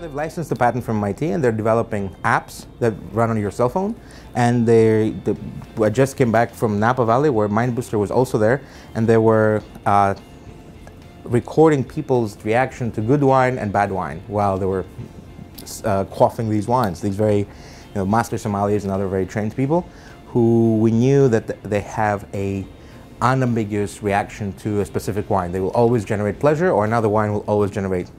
So they've licensed the patent from MIT, and they're developing apps that run on your cell phone. And I just came back from Napa Valley, where MindBooster was also there, and they were recording people's reaction to good wine and bad wine while they were quaffing these wines. These very, master sommeliers and other very trained people, who we knew that they have a unambiguous reaction to a specific wine. They will always generate pleasure, or another wine will always generate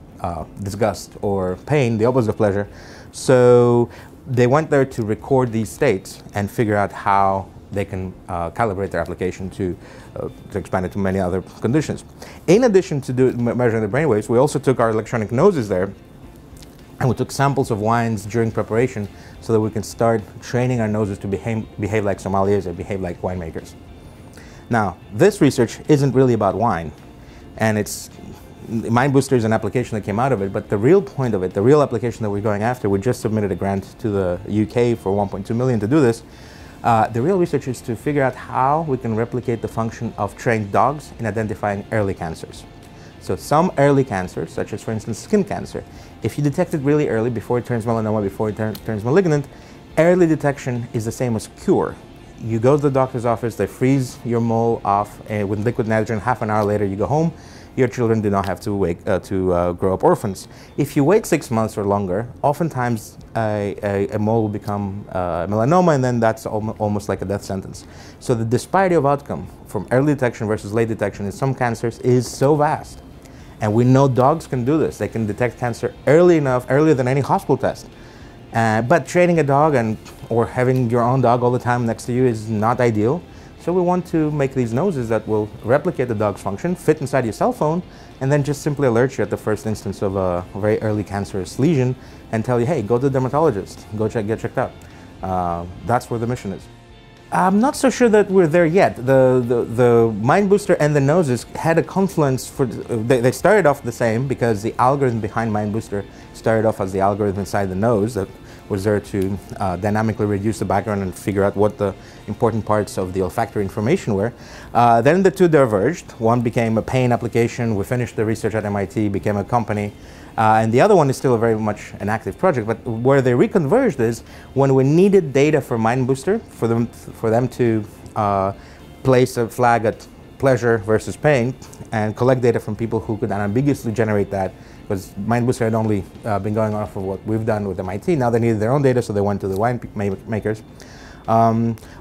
disgust or pain, the opposite of pleasure. So they went there to record these states and figure out how they can calibrate their application to expand it to many other conditions. In addition to measuring the brainwaves, we also took our electronic noses there, and we took samples of wines during preparation so that we can start training our noses to behave like sommeliers and behave like winemakers. Now, this research isn't really about wine, and MindBooster is an application that came out of it, but the real point of it, the real application that we're going after, we just submitted a grant to the UK for 1.2 million to do this. The real research is to figure out how we can replicate the function of trained dogs in identifying early cancers. So some early cancers, such as for instance skin cancer, if you detect it really early, before it turns melanoma, before it turns malignant, early detection is the same as cure. You go to the doctor's office, they freeze your mole off with liquid nitrogen, half an hour later you go home, your children do not have to grow up orphans. If you wait 6 months or longer, oftentimes a mole will become melanoma, and then that's almost like a death sentence. So the disparity of outcome from early detection versus late detection in some cancers is so vast. And we know dogs can do this. They can detect cancer early enough, earlier than any hospital test. But training a dog or having your own dog all the time next to you is not ideal. So we want to make these noses that will replicate the dog's function, fit inside your cell phone, and then just simply alert you at the first instance of a very early cancerous lesion and tell you, hey, go to the dermatologist, get checked out. That's where the mission is. I'm not so sure that we're there yet. The MindBooster and the noses had a confluence. They started off the same because the algorithm behind MindBooster started off as the algorithm inside the nose that was there to dynamically reduce the background and figure out what the important parts of the olfactory information were. Then the two diverged. One became a pain application. We finished the research at MIT, became a company. And the other one is still very much an active project. But where they reconverged is when we needed data for MindBooster, for them to place a flag at pleasure versus pain and collect data from people who could unambiguously generate that, because MindBooster had only been going off of what we've done with MIT. Now they needed their own data, so they went to the winemakers.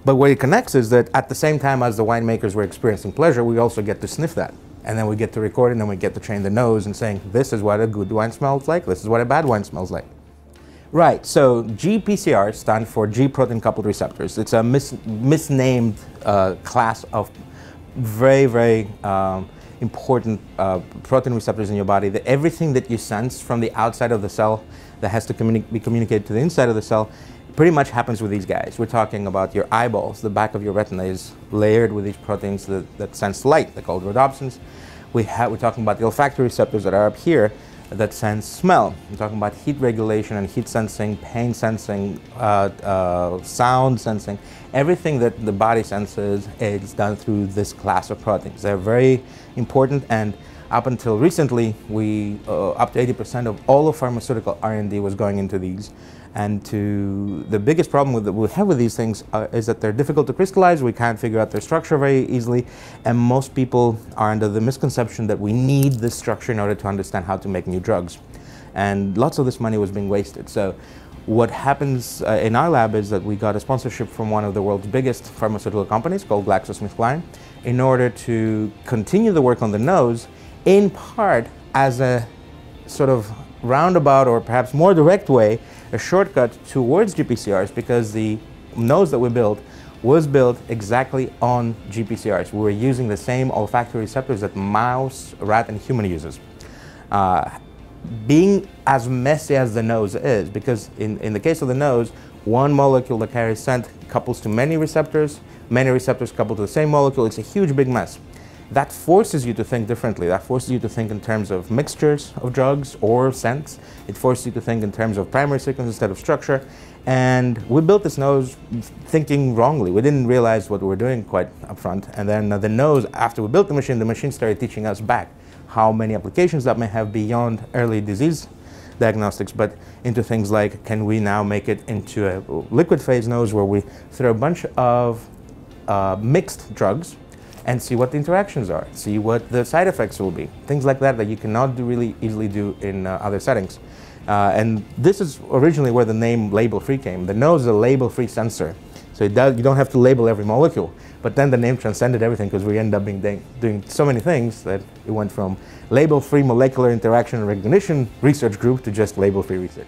But where it connects is that at the same time as the winemakers were experiencing pleasure, we also get to sniff that. And then we get to record it, and then we get to train the nose and saying, this is what a good wine smells like, this is what a bad wine smells like. Right, so GPCRs stand for G protein-coupled receptors. It's a misnamed class of very, very important protein receptors in your body. Everything that you sense from the outside of the cell that has to be communicated to the inside of the cell pretty much happens with these guys. We're talking about your eyeballs. The back of your retina is layered with these proteins that sense light. They're called rhodopsins. We're talking about the olfactory receptors that are up here that sense smell. We're talking about heat regulation and heat sensing, pain sensing, sound sensing. Everything that the body senses is done through this class of proteins. They're very important, and up until recently, up to 80% of all of pharmaceutical R&D was going into these. And the biggest problem we have with these things is that they're difficult to crystallize. We can't figure out their structure very easily. And most people are under the misconception that we need this structure in order to understand how to make new drugs. And lots of this money was being wasted. So what happens in our lab is that we got a sponsorship from one of the world's biggest pharmaceutical companies called GlaxoSmithKline in order to continue the work on the nose, in part as a sort of roundabout or perhaps more direct way, a shortcut towards GPCRs, because the nose that we built was built exactly on GPCRs. We were using the same olfactory receptors that mouse, rat, and human uses. Being as messy as the nose is, because in the case of the nose, one molecule that carries scent couples to many receptors couple to the same molecule. It's a huge big mess. That forces you to think differently. That forces you to think in terms of mixtures of drugs or scents. It forces you to think in terms of primary sequence instead of structure. And we built this nose thinking wrongly. We didn't realize what we were doing quite upfront. And then the nose, after we built the machine started teaching us back how many applications that may have beyond early disease diagnostics, but into things like, can we now make it into a liquid phase nose where we throw a bunch of mixed drugs and see what the interactions are, see what the side effects will be, things like that that you cannot really easily do in other settings. And this is originally where the name label-free came. The nose is a label-free sensor, so you don't have to label every molecule. But then the name transcended everything because we ended up doing so many things that it went from label-free molecular interaction and recognition research group to just label-free research.